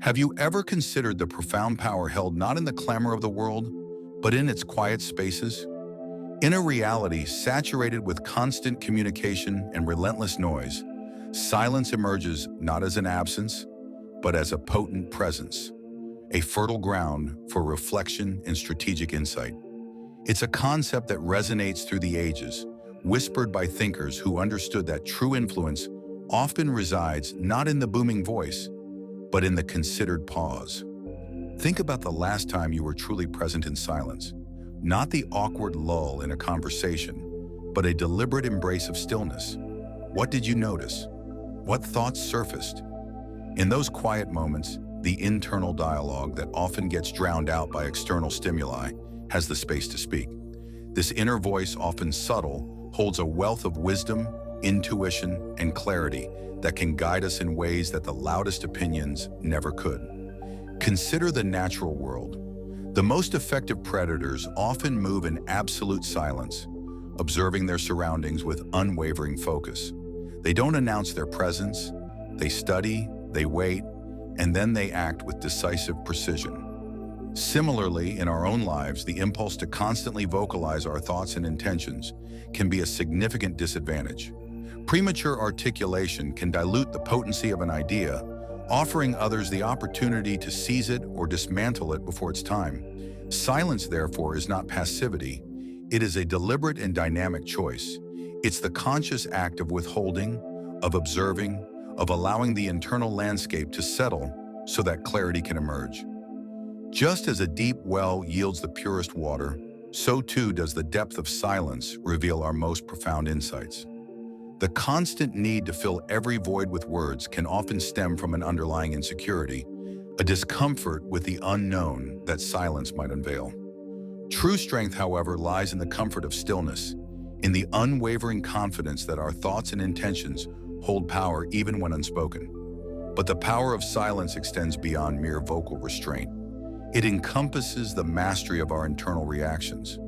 Have you ever considered the profound power held not in the clamor of the world, but in its quiet spaces? In a reality saturated with constant communication and relentless noise, silence emerges not as an absence, but as a potent presence, a fertile ground for reflection and strategic insight. It's a concept that resonates through the ages, whispered by thinkers who understood that true influence often resides not in the booming voice, but in the considered pause. Think about the last time you were truly present in silence, not the awkward lull in a conversation, but a deliberate embrace of stillness. What did you notice? What thoughts surfaced? In those quiet moments, the internal dialogue that often gets drowned out by external stimuli has the space to speak. This inner voice, often subtle, holds a wealth of wisdom, intuition, and clarity that can guide us in ways that the loudest opinions never could. Consider the natural world. The most effective predators often move in absolute silence, observing their surroundings with unwavering focus. They don't announce their presence, they study, they wait, and then they act with decisive precision. Similarly, in our own lives, the impulse to constantly vocalize our thoughts and intentions can be a significant disadvantage. Premature articulation can dilute the potency of an idea, offering others the opportunity to seize it or dismantle it before its time. Silence, therefore, is not passivity. It is a deliberate and dynamic choice. It's the conscious act of withholding, of observing, of allowing the internal landscape to settle so that clarity can emerge. Just as a deep well yields the purest water, so too does the depth of silence reveal our most profound insights. The constant need to fill every void with words can often stem from an underlying insecurity, a discomfort with the unknown that silence might unveil. True strength, however, lies in the comfort of stillness, in the unwavering confidence that our thoughts and intentions hold power even when unspoken. But the power of silence extends beyond mere vocal restraint. It encompasses the mastery of our internal reactions.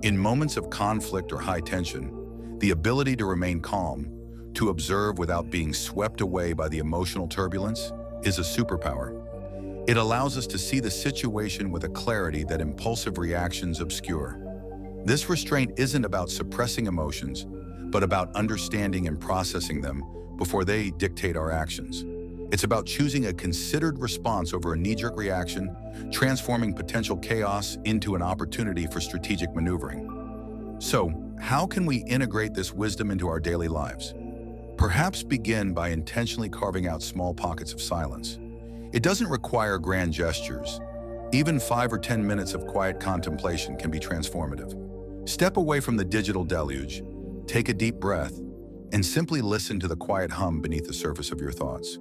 In moments of conflict or high tension, the ability to remain calm, to observe without being swept away by the emotional turbulence, is a superpower. It allows us to see the situation with a clarity that impulsive reactions obscure. This restraint isn't about suppressing emotions, but about understanding and processing them before they dictate our actions. It's about choosing a considered response over a knee-jerk reaction, transforming potential chaos into an opportunity for strategic maneuvering. So, how can we integrate this wisdom into our daily lives? Perhaps begin by intentionally carving out small pockets of silence. It doesn't require grand gestures. Even 5 or 10 minutes of quiet contemplation can be transformative. Step away from the digital deluge, take a deep breath, and simply listen to the quiet hum beneath the surface of your thoughts.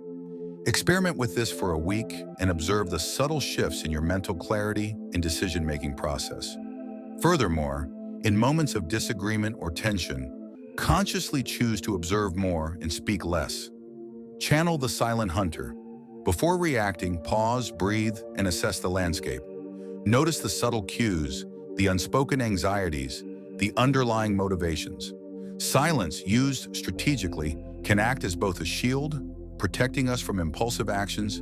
Experiment with this for a week and observe the subtle shifts in your mental clarity and decision-making process. Furthermore, in moments of disagreement or tension, consciously choose to observe more and speak less. Channel the silent hunter. Before reacting, pause, breathe, and assess the landscape. Notice the subtle cues, the unspoken anxieties, the underlying motivations. Silence, used strategically, can act as both a shield, protecting us from impulsive actions,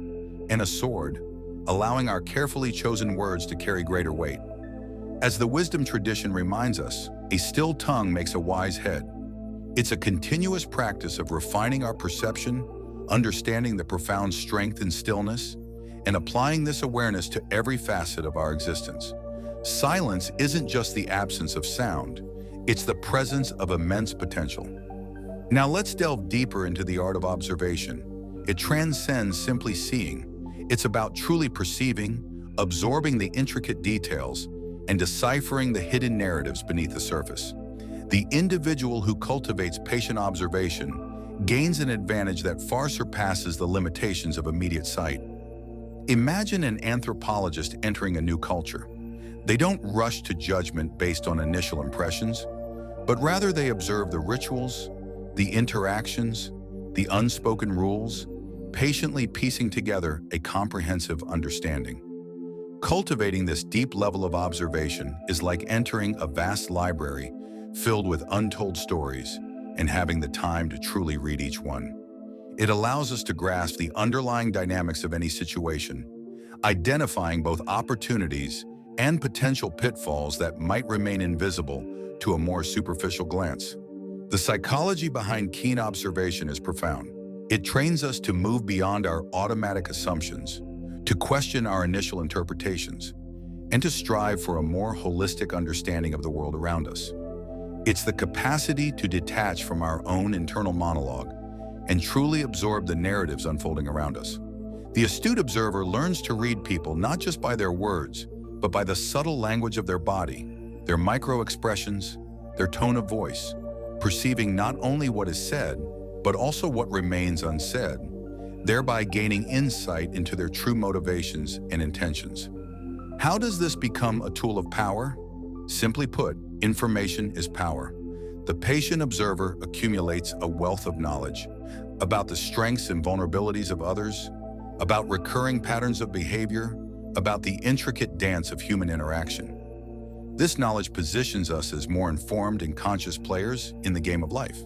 and a sword, allowing our carefully chosen words to carry greater weight. As the wisdom tradition reminds us, a still tongue makes a wise head. It's a continuous practice of refining our perception, understanding the profound strength in stillness, and applying this awareness to every facet of our existence. Silence isn't just the absence of sound, it's the presence of immense potential. Now let's delve deeper into the art of observation. It transcends simply seeing. It's about truly perceiving, absorbing the intricate details, and deciphering the hidden narratives beneath the surface. The individual who cultivates patient observation gains an advantage that far surpasses the limitations of immediate sight. Imagine an anthropologist entering a new culture. They don't rush to judgment based on initial impressions, but rather they observe the rituals, the interactions, the unspoken rules, patiently piecing together a comprehensive understanding. Cultivating this deep level of observation is like entering a vast library filled with untold stories and having the time to truly read each one. It allows us to grasp the underlying dynamics of any situation, identifying both opportunities and potential pitfalls that might remain invisible to a more superficial glance. The psychology behind keen observation is profound. It trains us to move beyond our automatic assumptions, to question our initial interpretations, and to strive for a more holistic understanding of the world around us. It's the capacity to detach from our own internal monologue and truly absorb the narratives unfolding around us. The astute observer learns to read people not just by their words, but by the subtle language of their body, their micro-expressions, their tone of voice, perceiving not only what is said, but also what remains unsaid, thereby gaining insight into their true motivations and intentions. How does this become a tool of power? Simply put, information is power. The patient observer accumulates a wealth of knowledge about the strengths and vulnerabilities of others, about recurring patterns of behavior, about the intricate dance of human interaction. This knowledge positions us as more informed and conscious players in the game of life.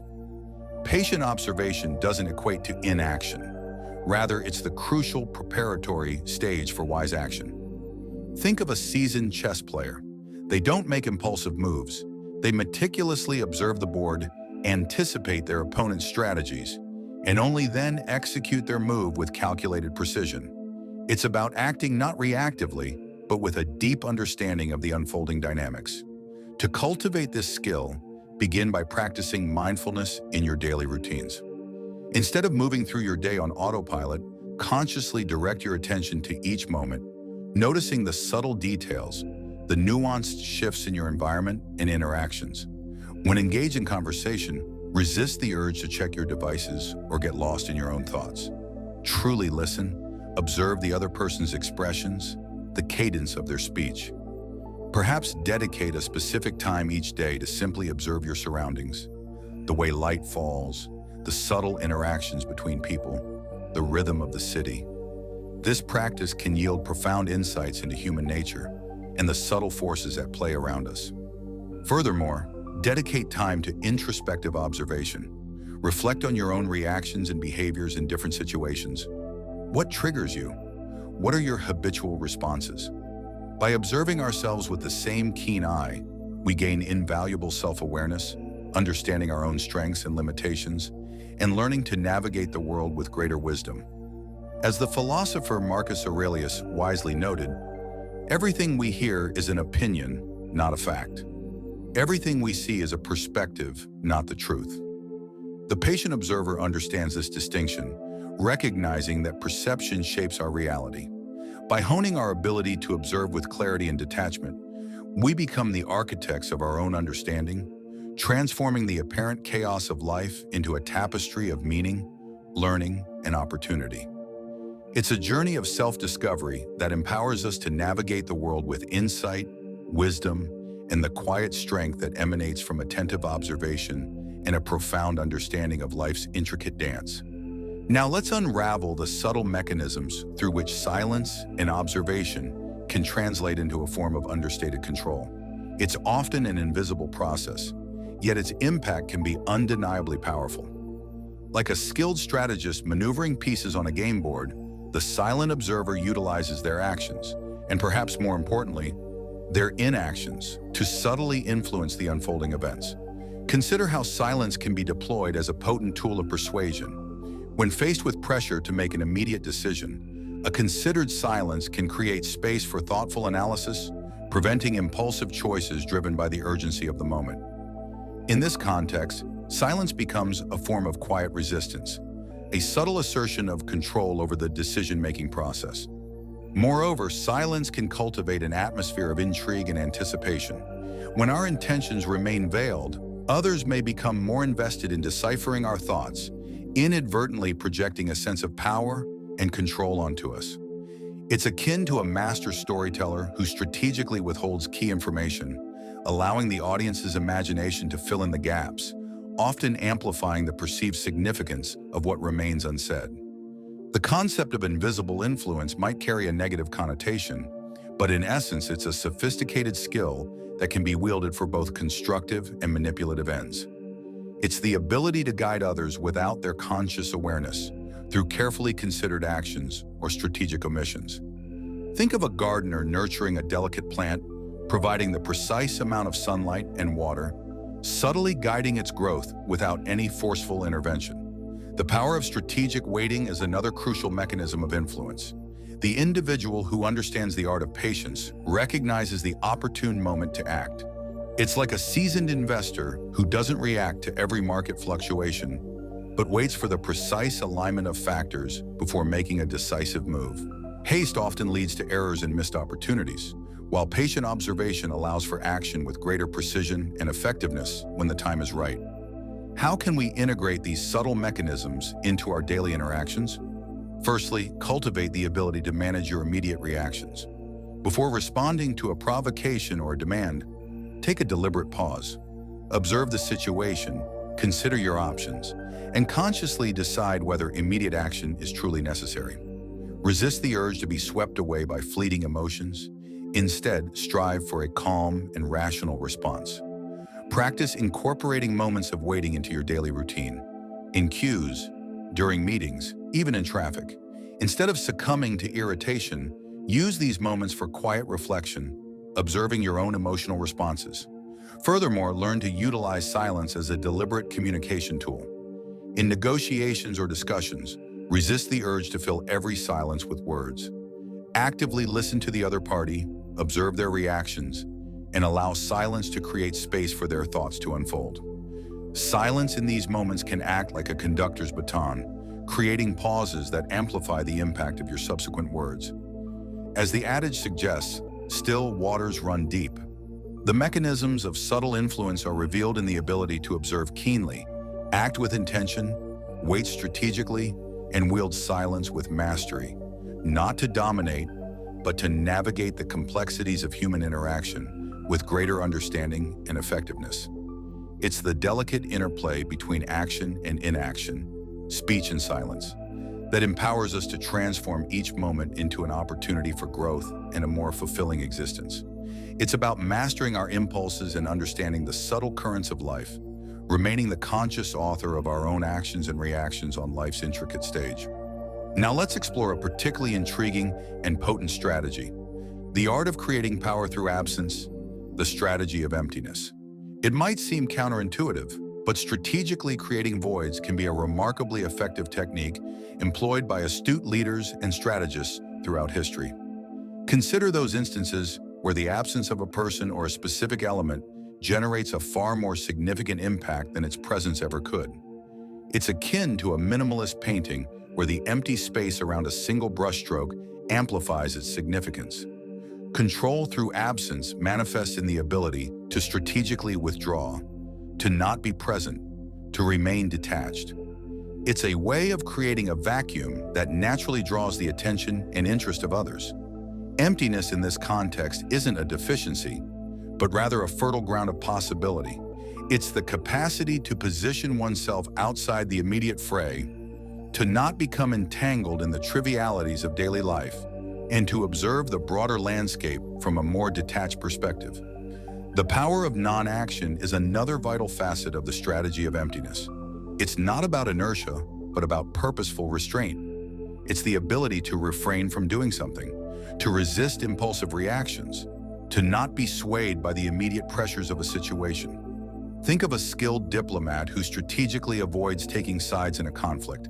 Patient observation doesn't equate to inaction. Rather, it's the crucial preparatory stage for wise action. Think of a seasoned chess player. They don't make impulsive moves. They meticulously observe the board, anticipate their opponent's strategies, and only then execute their move with calculated precision. It's about acting not reactively, but with a deep understanding of the unfolding dynamics. To cultivate this skill, begin by practicing mindfulness in your daily routines. Instead of moving through your day on autopilot, consciously direct your attention to each moment, noticing the subtle details, the nuanced shifts in your environment and interactions. When engaged in conversation, resist the urge to check your devices or get lost in your own thoughts. Truly listen, observe the other person's expressions, the cadence of their speech. Perhaps dedicate a specific time each day to simply observe your surroundings, the way light falls, the subtle interactions between people, the rhythm of the city. This practice can yield profound insights into human nature and the subtle forces at play around us. Furthermore, dedicate time to introspective observation. Reflect on your own reactions and behaviors in different situations. What triggers you? What are your habitual responses? By observing ourselves with the same keen eye, we gain invaluable self-awareness, understanding our own strengths and limitations, and learning to navigate the world with greater wisdom. As the philosopher Marcus Aurelius wisely noted, everything we hear is an opinion, not a fact. Everything we see is a perspective, not the truth. The patient observer understands this distinction, recognizing that perception shapes our reality. By honing our ability to observe with clarity and detachment, we become the architects of our own understanding, transforming the apparent chaos of life into a tapestry of meaning, learning, and opportunity. It's a journey of self-discovery that empowers us to navigate the world with insight, wisdom, and the quiet strength that emanates from attentive observation and a profound understanding of life's intricate dance. Now let's unravel the subtle mechanisms through which silence and observation can translate into a form of understated control. It's often an invisible process, yet its impact can be undeniably powerful. Like a skilled strategist maneuvering pieces on a game board, the silent observer utilizes their actions, and perhaps more importantly, their inactions, to subtly influence the unfolding events. Consider how silence can be deployed as a potent tool of persuasion. When faced with pressure to make an immediate decision, a considered silence can create space for thoughtful analysis, preventing impulsive choices driven by the urgency of the moment. In this context, silence becomes a form of quiet resistance, a subtle assertion of control over the decision-making process. Moreover, silence can cultivate an atmosphere of intrigue and anticipation. When our intentions remain veiled, others may become more invested in deciphering our thoughts, inadvertently projecting a sense of power and control onto us. It's akin to a master storyteller who strategically withholds key information, allowing the audience's imagination to fill in the gaps, often amplifying the perceived significance of what remains unsaid. The concept of invisible influence might carry a negative connotation, but in essence, it's a sophisticated skill that can be wielded for both constructive and manipulative ends. It's the ability to guide others without their conscious awareness, through carefully considered actions or strategic omissions. Think of a gardener nurturing a delicate plant, providing the precise amount of sunlight and water, subtly guiding its growth without any forceful intervention. The power of strategic waiting is another crucial mechanism of influence. The individual who understands the art of patience recognizes the opportune moment to act. It's like a seasoned investor who doesn't react to every market fluctuation, but waits for the precise alignment of factors before making a decisive move. Haste often leads to errors and missed opportunities, while patient observation allows for action with greater precision and effectiveness when the time is right. How can we integrate these subtle mechanisms into our daily interactions? Firstly, cultivate the ability to manage your immediate reactions. Before responding to a provocation or a demand, take a deliberate pause. Observe the situation, consider your options, and consciously decide whether immediate action is truly necessary. Resist the urge to be swept away by fleeting emotions. Instead, strive for a calm and rational response. Practice incorporating moments of waiting into your daily routine. In queues, during meetings, even in traffic. Instead of succumbing to irritation, use these moments for quiet reflection, observing your own emotional responses. Furthermore, learn to utilize silence as a deliberate communication tool. In negotiations or discussions, resist the urge to fill every silence with words. Actively listen to the other party, observe their reactions, and allow silence to create space for their thoughts to unfold. Silence in these moments can act like a conductor's baton, creating pauses that amplify the impact of your subsequent words. As the adage suggests, still waters run deep. The mechanisms of subtle influence are revealed in the ability to observe keenly, act with intention, wait strategically, and wield silence with mastery, not to dominate, but to navigate the complexities of human interaction with greater understanding and effectiveness. It's the delicate interplay between action and inaction, speech and silence, that empowers us to transform each moment into an opportunity for growth and a more fulfilling existence. It's about mastering our impulses and understanding the subtle currents of life, remaining the conscious author of our own actions and reactions on life's intricate stage. Now let's explore a particularly intriguing and potent strategy: the art of creating power through absence, the strategy of emptiness. It might seem counterintuitive, but strategically creating voids can be a remarkably effective technique employed by astute leaders and strategists throughout history. Consider those instances where the absence of a person or a specific element generates a far more significant impact than its presence ever could. It's akin to a minimalist painting where the empty space around a single brushstroke amplifies its significance. Control through absence manifests in the ability to strategically withdraw, to not be present, to remain detached. It's a way of creating a vacuum that naturally draws the attention and interest of others. Emptiness in this context isn't a deficiency, but rather a fertile ground of possibility. It's the capacity to position oneself outside the immediate fray, to not become entangled in the trivialities of daily life, and to observe the broader landscape from a more detached perspective. The power of non-action is another vital facet of the strategy of emptiness. It's not about inertia, but about purposeful restraint. It's the ability to refrain from doing something, to resist impulsive reactions, to not be swayed by the immediate pressures of a situation. Think of a skilled diplomat who strategically avoids taking sides in a conflict,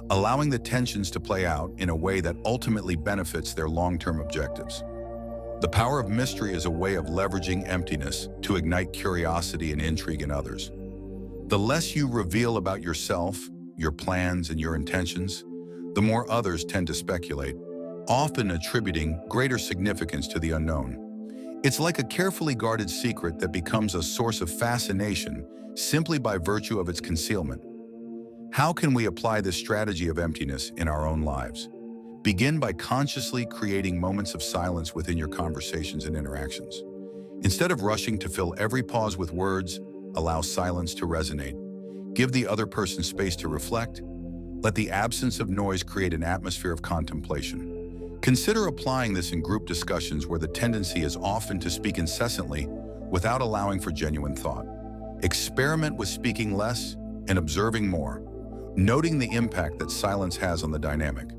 allowing the tensions to play out in a way that ultimately benefits their long-term objectives. The power of mystery is a way of leveraging emptiness to ignite curiosity and intrigue in others. The less you reveal about yourself, your plans, and your intentions, the more others tend to speculate, often attributing greater significance to the unknown. It's like a carefully guarded secret that becomes a source of fascination simply by virtue of its concealment. How can we apply this strategy of emptiness in our own lives? Begin by consciously creating moments of silence within your conversations and interactions. Instead of rushing to fill every pause with words, allow silence to resonate. Give the other person space to reflect. Let the absence of noise create an atmosphere of contemplation. Consider applying this in group discussions where the tendency is often to speak incessantly without allowing for genuine thought. Experiment with speaking less and observing more. noting the impact that silence has on the dynamic.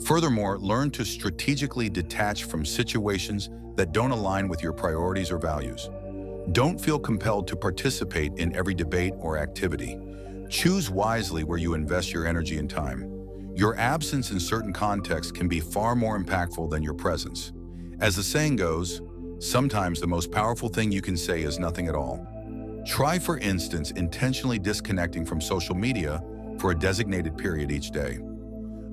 Furthermore, learn to strategically detach from situations that don't align with your priorities or values. Don't feel compelled to participate in every debate or activity. Choose wisely where you invest your energy and time. Your absence in certain contexts can be far more impactful than your presence. As the saying goes, sometimes the most powerful thing you can say is nothing at all. Try, for instance, intentionally disconnecting from social media for a designated period each day.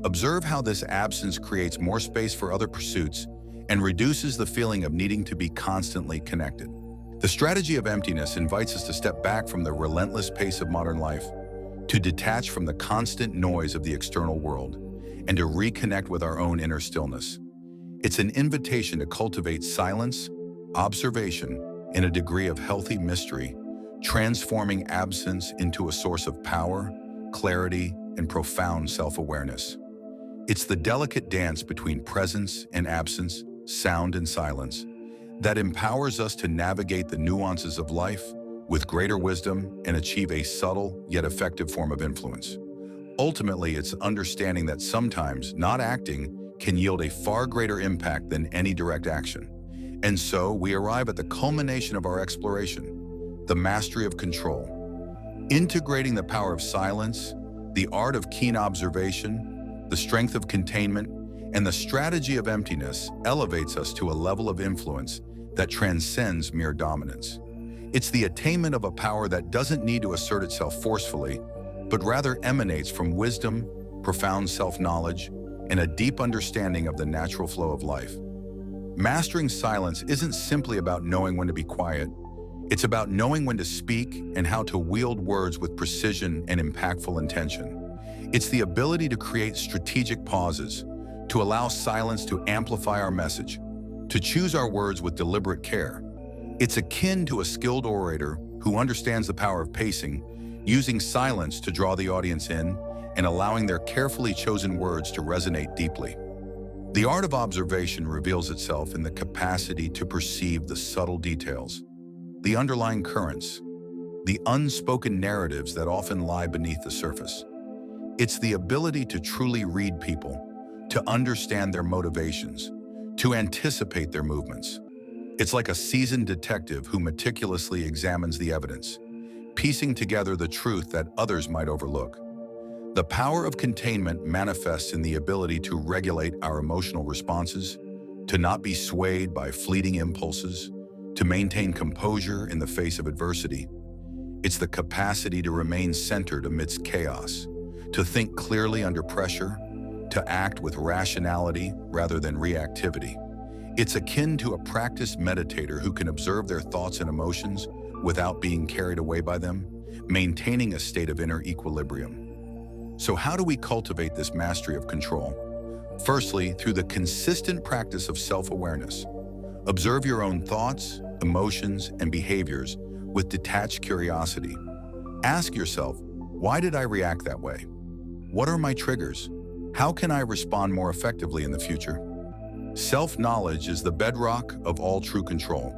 Observe how this absence creates more space for other pursuits and reduces the feeling of needing to be constantly connected. The strategy of emptiness invites us to step back from the relentless pace of modern life, to detach from the constant noise of the external world, and to reconnect with our own inner stillness. It's an invitation to cultivate silence, observation, and a degree of healthy mystery, transforming absence into a source of power, clarity, and profound self-awareness. It's the delicate dance between presence and absence, sound and silence, that empowers us to navigate the nuances of life with greater wisdom and achieve a subtle yet effective form of influence. Ultimately, it's understanding that sometimes not acting can yield a far greater impact than any direct action. And so we arrive at the culmination of our exploration, the mastery of control. Integrating the power of silence, the art of keen observation, the strength of containment, and the strategy of emptiness elevates us to a level of influence that transcends mere dominance. It's the attainment of a power that doesn't need to assert itself forcefully, but rather emanates from wisdom, profound self-knowledge, and a deep understanding of the natural flow of life. Mastering silence isn't simply about knowing when to be quiet. It's about knowing when to speak and how to wield words with precision and impactful intention. It's the ability to create strategic pauses, to allow silence to amplify our message, to choose our words with deliberate care. It's akin to a skilled orator who understands the power of pacing, using silence to draw the audience in and allowing their carefully chosen words to resonate deeply. The art of observation reveals itself in the capacity to perceive the subtle details, the underlying currents, the unspoken narratives that often lie beneath the surface. It's the ability to truly read people, to understand their motivations, to anticipate their movements. It's like a seasoned detective who meticulously examines the evidence, piecing together the truth that others might overlook. The power of containment manifests in the ability to regulate our emotional responses, to not be swayed by fleeting impulses, to maintain composure in the face of adversity. It's the capacity to remain centered amidst chaos, to think clearly under pressure, to act with rationality rather than reactivity. It's akin to a practiced meditator who can observe their thoughts and emotions without being carried away by them, maintaining a state of inner equilibrium. So how do we cultivate this mastery of control? Firstly, through the consistent practice of self-awareness. Observe your own thoughts, emotions, and behaviors with detached curiosity. Ask yourself, why did I react that way? What are my triggers? How can I respond more effectively in the future? Self-knowledge is the bedrock of all true control.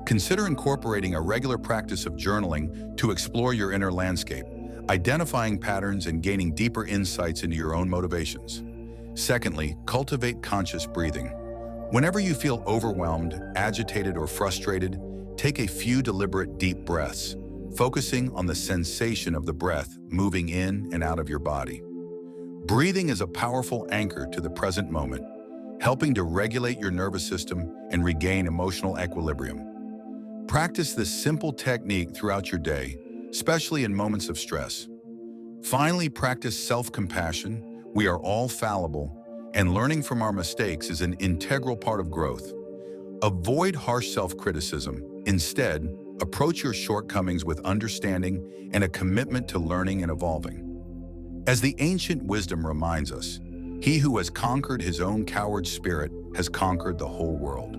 Consider incorporating a regular practice of journaling to explore your inner landscape, identifying patterns and gaining deeper insights into your own motivations. Secondly, cultivate conscious breathing. Whenever you feel overwhelmed, agitated, or frustrated, take a few deliberate deep breaths, focusing on the sensation of the breath moving in and out of your body. Breathing is a powerful anchor to the present moment, helping to regulate your nervous system and regain emotional equilibrium. Practice this simple technique throughout your day, especially in moments of stress. Finally, practice self-compassion. We are all fallible, and learning from our mistakes is an integral part of growth. Avoid harsh self-criticism. Instead, approach your shortcomings with understanding and a commitment to learning and evolving. As the ancient wisdom reminds us, he who has conquered his own coward spirit has conquered the whole world.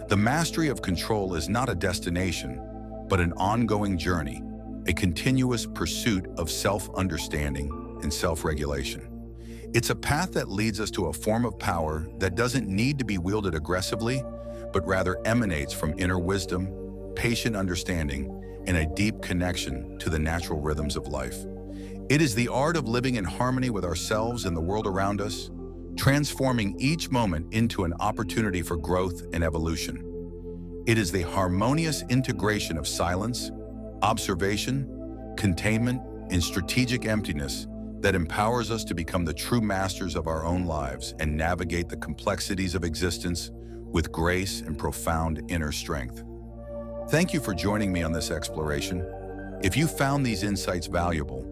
The mastery of control is not a destination, but an ongoing journey, a continuous pursuit of self-understanding and self-regulation. It's a path that leads us to a form of power that doesn't need to be wielded aggressively, but rather emanates from inner wisdom, patient understanding, and a deep connection to the natural rhythms of life. It is the art of living in harmony with ourselves and the world around us, transforming each moment into an opportunity for growth and evolution. It is the harmonious integration of silence, observation, containment, and strategic emptiness that empowers us to become the true masters of our own lives and navigate the complexities of existence with grace and profound inner strength. Thank you for joining me on this exploration. If you found these insights valuable,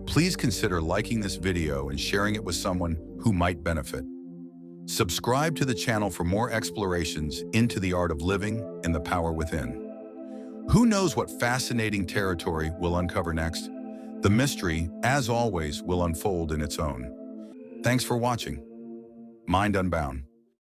please consider liking this video and sharing it with someone who might benefit. Subscribe to the channel for more explorations into the art of living and the power within. Who knows what fascinating territory we'll uncover next? The mystery, as always, will unfold in its own. Thanks for watching. Mind Unbound.